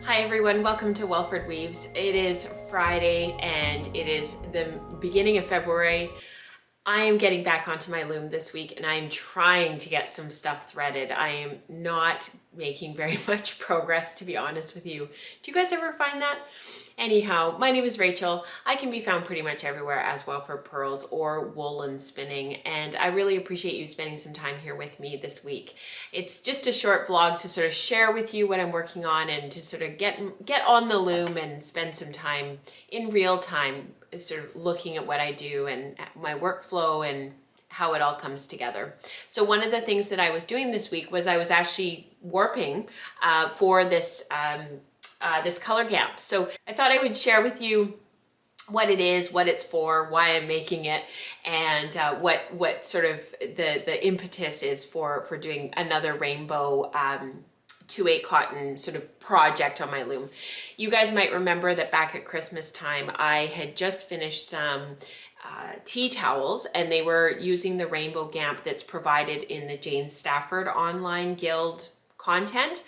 Hi everyone, welcome to welfordWEAVES. It is Friday and it is the beginning of February. I am getting back onto my loom this week and I am trying to get some stuff threaded. I am not making very much progress, to be honest with you. Do you guys ever find that? Anyhow, my name is Rachel. I can be found pretty much everywhere as Welford Pearls or Woolen Spinning, and I really appreciate you spending some time here with me this week. It's just a short vlog to sort of share with you what I'm working on and to sort of get on the loom and spend some time in real time sort of looking at what I do and my workflow and how it all comes together. So one of the things that I was doing this week was I was actually warping for this this color gamp. So I thought I would share with you what it is, what it's for, why I'm making it, and what sort of the impetus is for doing another rainbow 2/8 cotton sort of project on my loom. You guys might remember that back at Christmas time, I had just finished some tea towels, and they were using the rainbow gamp that's provided in the Jane Stafford online guild content.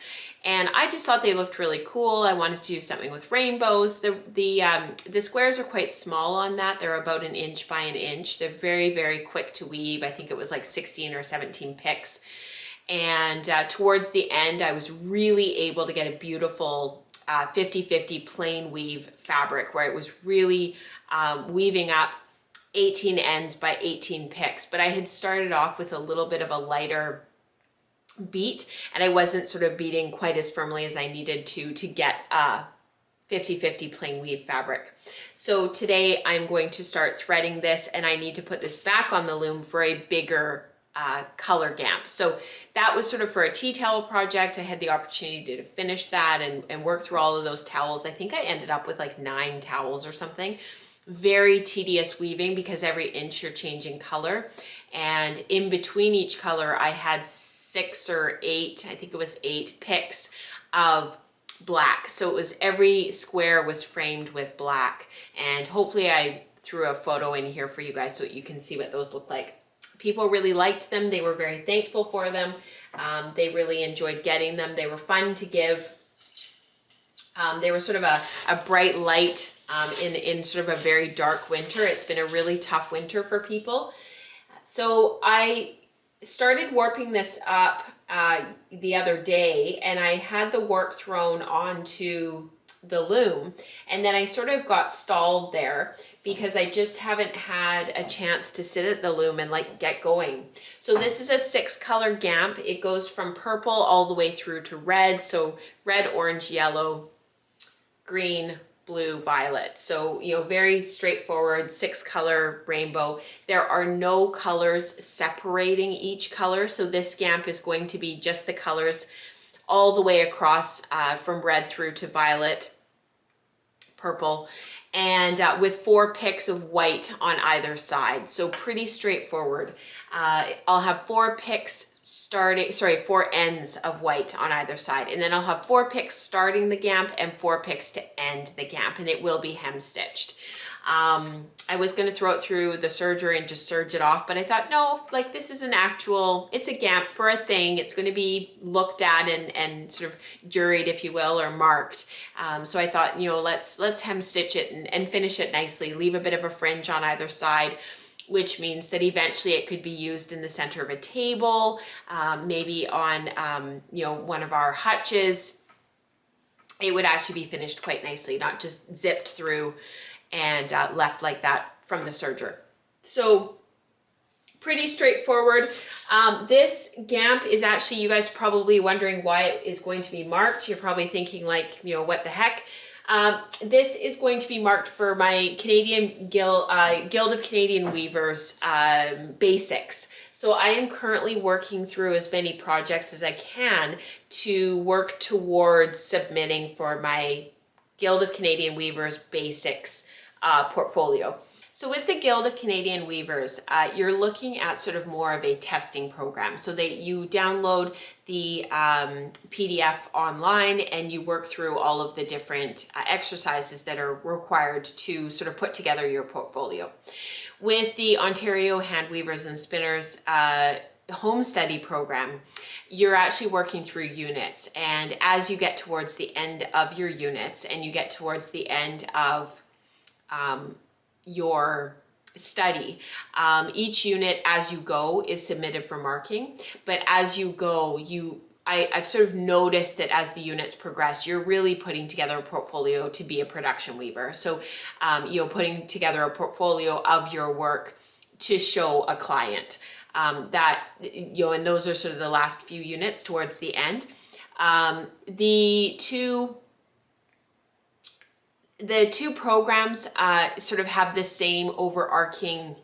And I just thought they looked really cool. I wanted to do something with rainbows. The squares are quite small on that. They're about 1 inch by 1 inch. They're very, very quick to weave. I think it was like 16 or 17 picks. And towards the end, I was really able to get a beautiful 50-50 plain weave fabric where it was really weaving up 18 ends by 18 picks. But I had started off with a little bit of a lighter beat, and I wasn't sort of beating quite as firmly as I needed to get a 50-50 plain weave fabric. So today I'm going to start threading this, and I need to put this back on the loom for a bigger color gamp. So that was sort of for a tea towel project. I had the opportunity to finish that and work through all of those towels. I think I ended up with like 9 towels or something. Very tedious weaving because every inch you're changing color, and in between each color I had 6 or 8, I think it was 8 picks of black. So it was every square was framed with black, and hopefully I threw a photo in here for you guys so you can see what those look like. People really liked them. They were very thankful for them. They really enjoyed getting them. They were fun to give. They were sort of a bright light in sort of a very dark winter. It's been a really tough winter for people. So I started warping this up the other day, and I had the warp thrown onto the loom, and then I sort of got stalled there because I just haven't had a chance to sit at the loom and like get going. So this is a 6 color gamp. It goes from purple all the way through to red. So red, orange, yellow, green, blue, violet. So, you know, very straightforward 6 color rainbow. There are no colors separating each color. So this gamp is going to be just the colors all the way across from red through to violet, purple, and with 4 picks of white on either side. So pretty straightforward. I'll have 4 picks starting, 4 ends of white on either side. And then I'll have 4 picks starting the gamp and 4 picks to end the gamp, and it will be hem stitched. I was going to throw it through the serger and just serge it off, but I thought, no, like this is it's a gamp for a thing. It's going to be looked at and sort of juried, if you will, or marked. So I thought, you know, let's hem stitch it and finish it nicely, leave a bit of a fringe on either side, which means that eventually it could be used in the center of a table, maybe on, you know, one of our hutches. It would actually be finished quite nicely, not just zipped through and left like that from the serger. So pretty straightforward. This gamp is actually, you guys are probably wondering why it is going to be marked. You're probably thinking like, you know, what the heck? This is going to be marked for my Canadian Guild of Canadian Weavers basics. So I am currently working through as many projects as I can to work towards submitting for my Guild of Canadian Weavers basics portfolio. So with the Guild of Canadian Weavers, you're looking at sort of more of a testing program. So that you download the PDF online and you work through all of the different exercises that are required to sort of put together your portfolio. With the Ontario Hand Weavers and Spinners home study program, you're actually working through units. And as you get towards the end of your units and you get towards the end of your study, each unit as you go is submitted for marking. But as you go, I've sort of noticed that as the units progress, you're really putting together a portfolio to be a production weaver. So, putting together a portfolio of your work to show a client. And those are sort of the last few units towards the end. The two programs sort of have the same overarching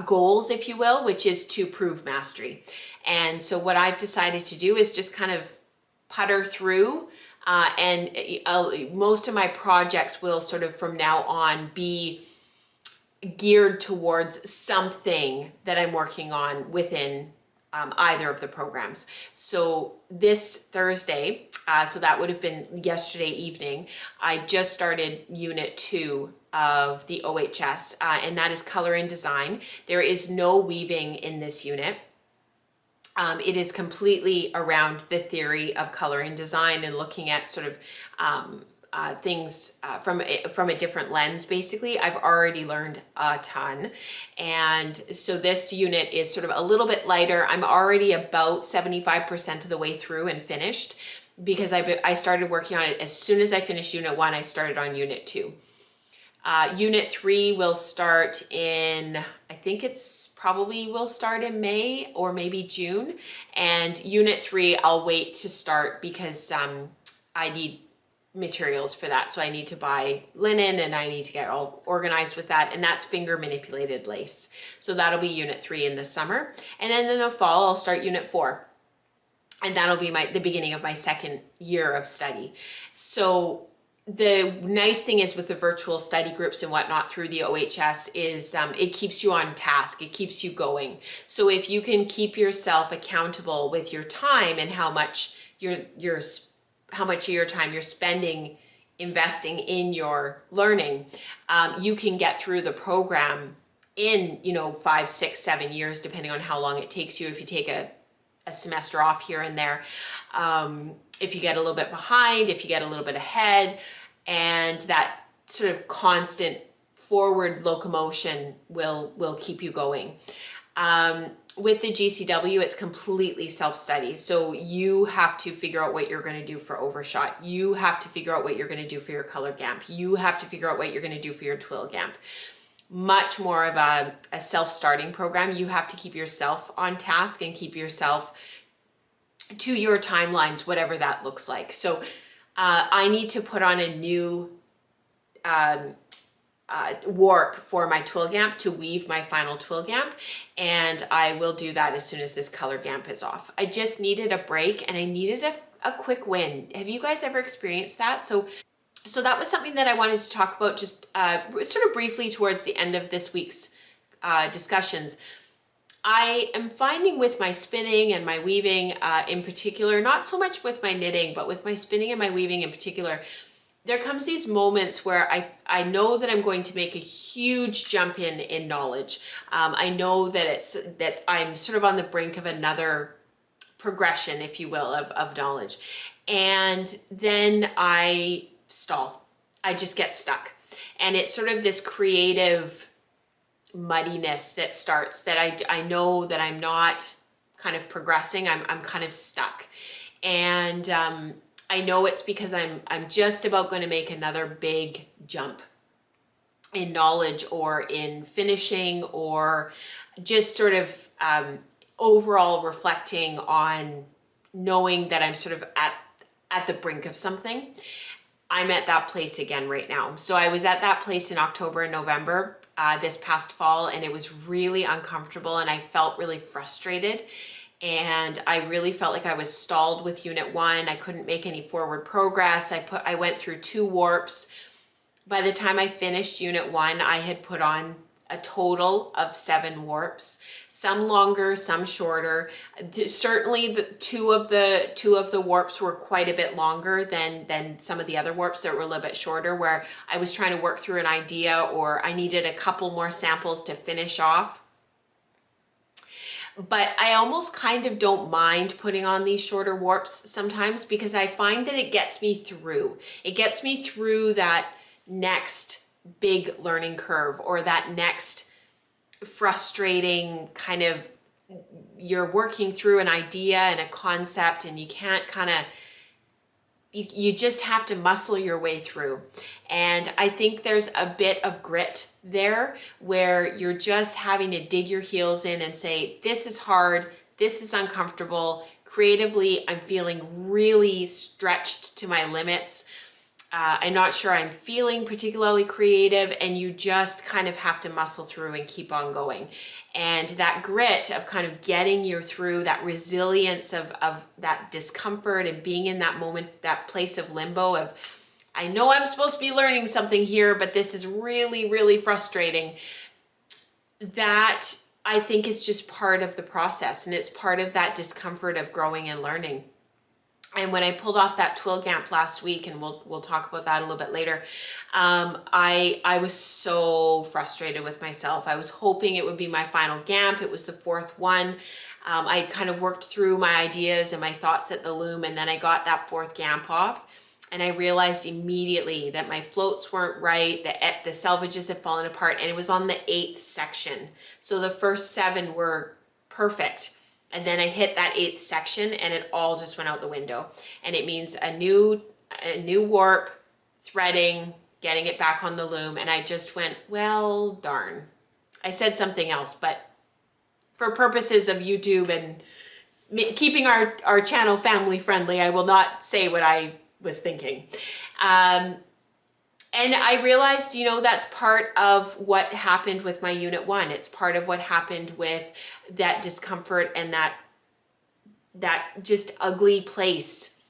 goals, if you will, which is to prove mastery. And so what I've decided to do is just kind of putter through, and most of my projects will sort of from now on be geared towards something that I'm working on within either of the programs. So this Thursday, so that would have been yesterday evening, I just started Unit 2 of the OHS, and that is color and design. There is no weaving in this unit. It is completely around the theory of color and design and looking at sort of things from a different lens. Basically, I've already learned a ton, and so this unit is sort of a little bit lighter. I'm already about 75% of the way through and finished, because I started working on it as soon as I finished Unit 1. I started on Unit 2. Unit 3 will start in, I think will start in May or maybe June. And Unit 3 I'll wait to start because I need materials for that. So I need to buy linen and I need to get all organized with that. And that's finger manipulated lace. So that'll be Unit 3 in the summer. And then in the fall, I'll start Unit 4. And that'll be the beginning of my second year of study. So the nice thing is with the virtual study groups and whatnot through the OHS is it keeps you on task. It keeps you going. So if you can keep yourself accountable with your time and how much of your time you're spending investing in your learning, you can get through the program in 5, 6, 7 years, depending on how long it takes you. If you take a semester off here and there, if you get a little bit behind, if you get a little bit ahead, and that sort of constant forward locomotion will keep you going. With the GCW, it's completely self-study. So you have to figure out what you're going to do for overshot. You have to figure out what you're going to do for your color gamp. You have to figure out what you're going to do for your twill gamp. Much more of a self-starting program. You have to keep yourself on task and keep yourself to your timelines, whatever that looks like. So I need to put on a new warp for my twill gamp to weave my final twill gamp, and I will do that as soon as this color gamp is off. I just needed a break and I needed a quick win. Have you guys ever experienced that? So that was something that I wanted to talk about just sort of briefly towards the end of this week's discussions. I am finding with my spinning and my weaving in particular, not so much with my knitting, but with my spinning and my weaving in particular, there comes these moments where I know that I'm going to make a huge jump in knowledge. I know that I'm sort of on the brink of another progression, if you will, of knowledge. And then I stall. I just get stuck. And it's sort of this creative muddiness that starts, that I know that I'm not kind of progressing. I'm kind of stuck. And I know it's because I'm just about going to make another big jump in knowledge or in finishing, or just sort of overall reflecting on knowing that I'm sort of at the brink of something. I'm at that place again right now. So I was at that place in October and November this past fall, and it was really uncomfortable and I felt really frustrated. And I really felt like I was stalled with Unit 1. I couldn't make any forward progress. I went through 2 warps. By the time I finished Unit 1, I had put on a total of 7 warps, some longer, some shorter. Certainly the two of the warps were quite a bit longer than some of the other warps that were a little bit shorter, where I was trying to work through an idea or I needed a couple more samples to finish off. But I almost kind of don't mind putting on these shorter warps sometimes because I find that it gets me through. It gets me through that next big learning curve or that next frustrating kind of, you're working through an idea and a concept and you can't kind of, you just have to muscle your way through. And I think there's a bit of grit there where you're just having to dig your heels in and say, this is hard, this is uncomfortable. Creatively, I'm feeling really stretched to my limits. I'm not sure I'm feeling particularly creative, and you just kind of have to muscle through and keep on going. And that grit of kind of getting you through, that resilience of that discomfort and being in that moment, that place of limbo of, I know I'm supposed to be learning something here, but this is really, really frustrating. That I think is just part of the process, and it's part of that discomfort of growing and learning. And when I pulled off that twill gamp last week, and we'll talk about that a little bit later, I was so frustrated with myself. I was hoping it would be my final gamp. It was the fourth one. I kind of worked through my ideas and my thoughts at the loom, and then I got that fourth gamp off, and I realized immediately that my floats weren't right, the selvages had fallen apart, and it was on the 8th section. So the first 7 were perfect. And then I hit that 8th section and it all just went out the window. And it means a new warp, threading, getting it back on the loom. And I just went, well, darn. I said something else, but for purposes of YouTube and keeping our channel family friendly, I will not say what I was thinking. And I realized, that's part of what happened with my Unit 1. It's part of what happened with that discomfort and that just ugly place,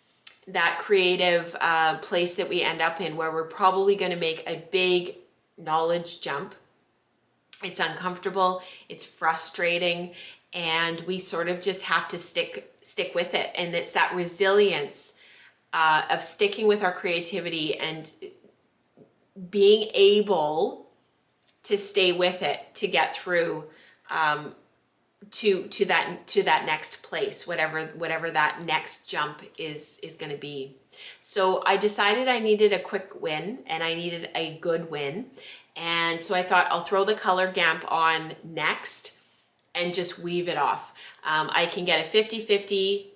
that creative place that we end up in, where we're probably going to make a big knowledge jump. It's uncomfortable, it's frustrating, and we sort of just have to stick with it. And it's that resilience of sticking with our creativity and being able to stay with it, to get through to that next place, whatever that next jump is going to be. So I decided I needed a quick win, and I needed a good win. And so I thought I'll throw the color gamp on next and just weave it off. I can get a 50-50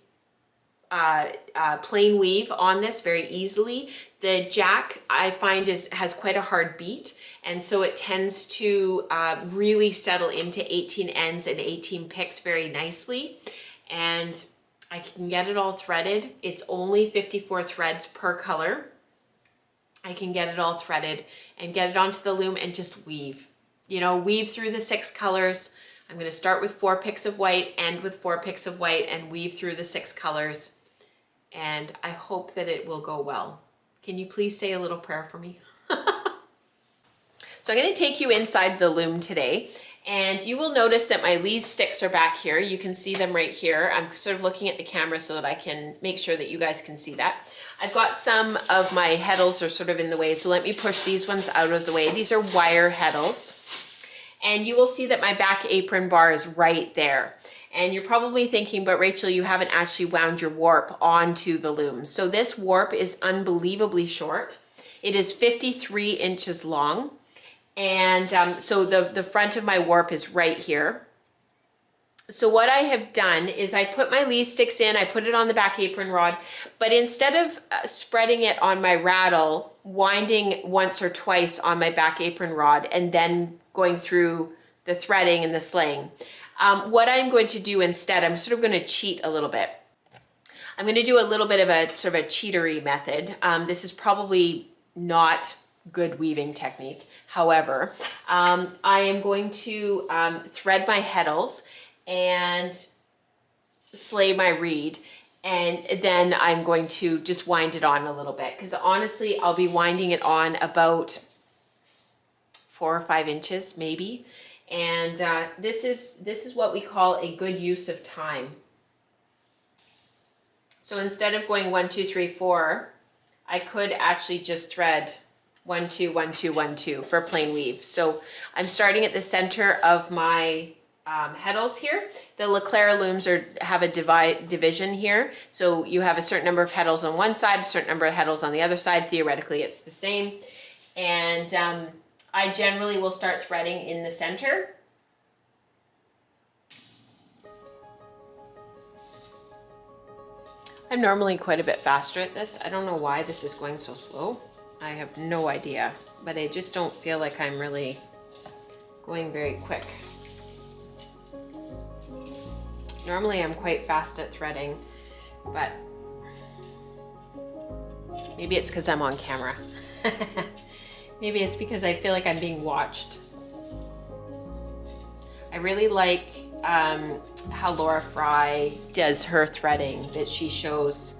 plain weave on this very easily. The jack, I find, has quite a hard beat, and so it tends to really settle into 18 ends and 18 picks very nicely. And I can get it all threaded. It's only 54 threads per color. I can get it all threaded and get it onto the loom and just weave. Weave through the 6 colors. I'm going to start with 4 picks of white, end with 4 picks of white, and weave through the 6 colors. And I hope that it will go well. Can you please say a little prayer for me? So I'm going to take you inside the loom today, and you will notice that my lees sticks are back here. You can see them right here. I'm sort of looking at the camera so that I can make sure that you guys can see that. I've got some of my heddles are sort of in the way, so let me push these ones out of the way. These are wire heddles, and you will see that my back apron bar is right there. And you're probably thinking, but Rachel, you haven't actually wound your warp onto the loom. So this warp is unbelievably short. It is 53 inches long. And so the front of my warp is right here. So what I have done is I put my lee sticks in, I put it on the back apron rod, but instead of spreading it on my rattle, winding once or twice on my back apron rod, and then going through the threading and the slaying, what I'm going to do instead, I'm sort of going to cheat a little bit. I'm going to do a little bit of a sort of a cheatery method. This is probably not good weaving technique. However, I am going to thread my heddles and slay my reed, and then I'm going to just wind it on a little bit, because honestly I'll be winding it on about 4 or 5 inches maybe. And this is what we call a good use of time. So instead of going 1 2 3 4, I could actually just thread 1 2 1 2 1 2 for plain weave. So I'm starting at the center of my heddles here. The LeClaire looms have a division here. So you have a certain number of heddles on one side, a certain number of heddles on the other side. Theoretically, it's the same. And I generally will start threading in the center. I'm normally quite a bit faster at this. I don't know why this is going so slow. I have no idea, but I just don't feel like I'm really going very quick. Normally I'm quite fast at threading, but maybe it's because I'm on camera. Maybe it's because I feel like I'm being watched. I really like how Laura Fry does her threading that she shows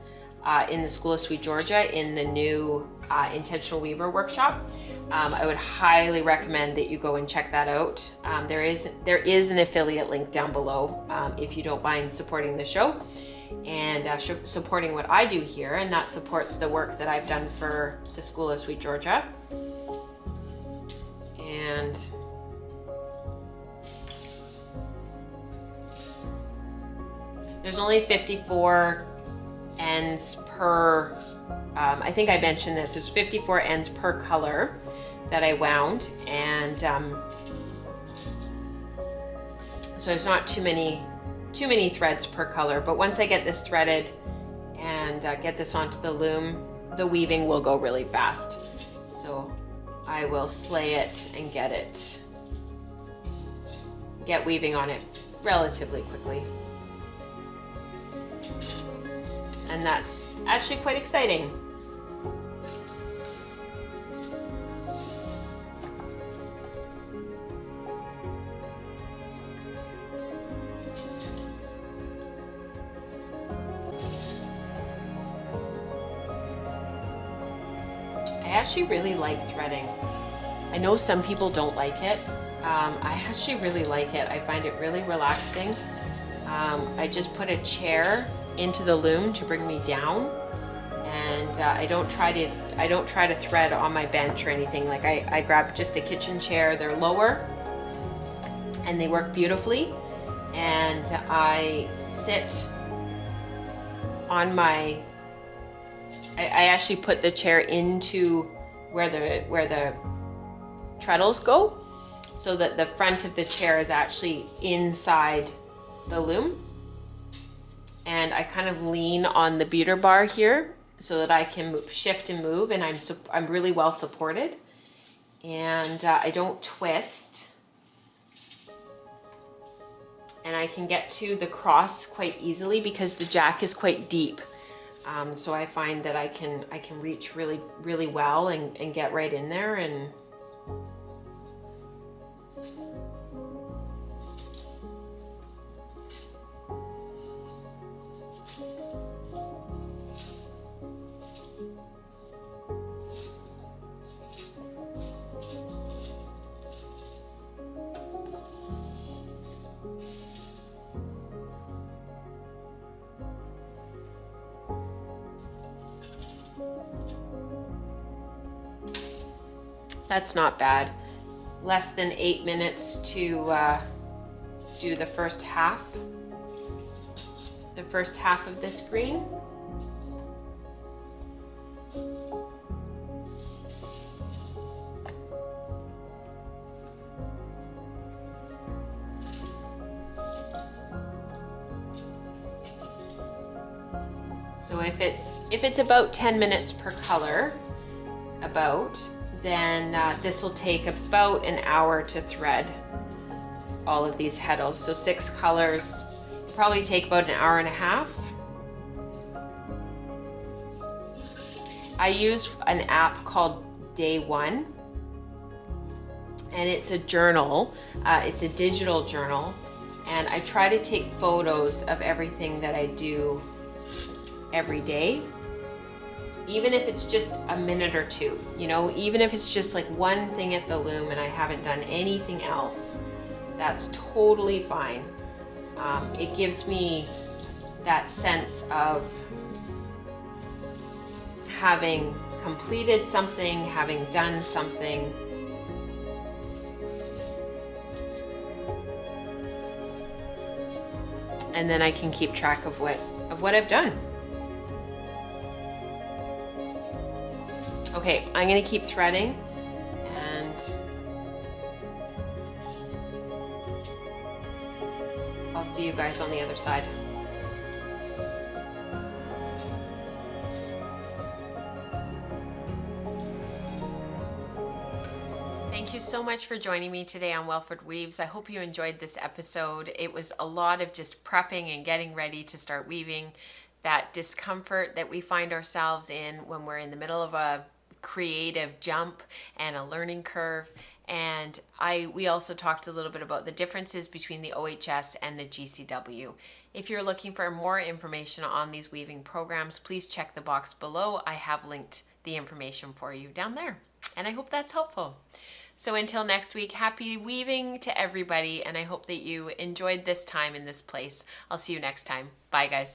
in the School of Sweet Georgia in the new Intentional Weaver workshop. I would highly recommend that you go and check that out. There is an affiliate link down below if you don't mind supporting the show and supporting what I do here, and that supports the work that I've done for the School of Sweet Georgia. And there's only 54 ends per, I think I mentioned this, there's 54 ends per color that I wound, and so there's not too many threads per color, but once I get this threaded and get this onto the loom, the weaving will go really fast. So I will slay it and get weaving on it relatively quickly. And that's actually quite exciting. I actually really like threading. I know some people don't like it. I actually really like it. I find it really relaxing. I just put a chair into the loom to bring me down, and I don't try to thread on my bench or anything. Like I grab just a kitchen chair. They're lower and they work beautifully, and I sit on my, I actually put the chair into where the treadles go, so that the front of the chair is actually inside the loom. And I kind of lean on the beater bar here so that I can shift and move, and I'm really well supported, and I don't twist, and I can get to the cross quite easily because the jack is quite deep. So I find that I can reach really, really well and get right in there. And that's not bad. Less than 8 minutes to do the first half of this green. So if it's about 10 minutes per color, then this will take about an hour to thread all of these heddles. So 6 colors probably take about an hour and a half. I use an app called Day One, and it's a journal. It's a digital journal, and I try to take photos of everything that I do every day. Even if it's just a minute or two, you know, even if it's just like one thing at the loom and I haven't done anything else, that's totally fine. It gives me that sense of having completed something, having done something. and then I can keep track of what I've done. Okay, I'm gonna keep threading, and I'll see you guys on the other side. Thank you so much for joining me today on Welford Weaves. I hope you enjoyed this episode. It was a lot of just prepping and getting ready to start weaving. That discomfort that we find ourselves in when we're in the middle of a creative jump and a learning curve. And we also talked a little bit about the differences between the OHS and the GCW. If you're looking for more information on these weaving programs, please check the box below. I have linked the information for you down there. And I hope that's helpful. So until next week, happy weaving to everybody, and I hope that you enjoyed this time in this place. I'll see you next time. Bye, guys.